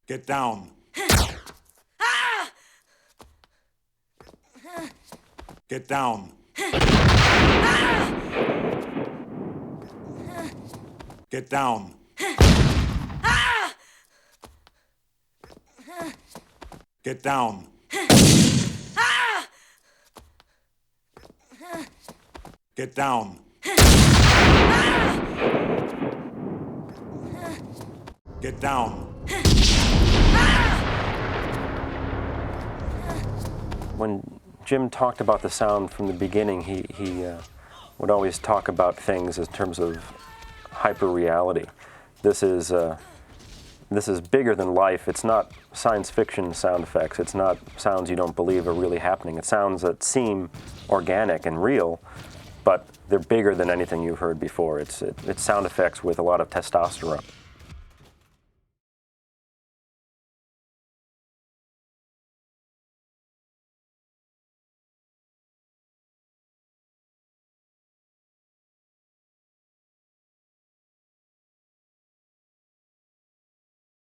Get down. Get down. Get down. Get down. Get down. Get down. When Jim talked about the sound from the beginning, he would always talk about things in terms of hyper-reality. This is bigger than life. It's not science fiction sound effects. It's not sounds you don't believe are really happening. It's sounds that seem organic and real, but they're bigger than anything you've heard before. It's sound effects with a lot of testosterone.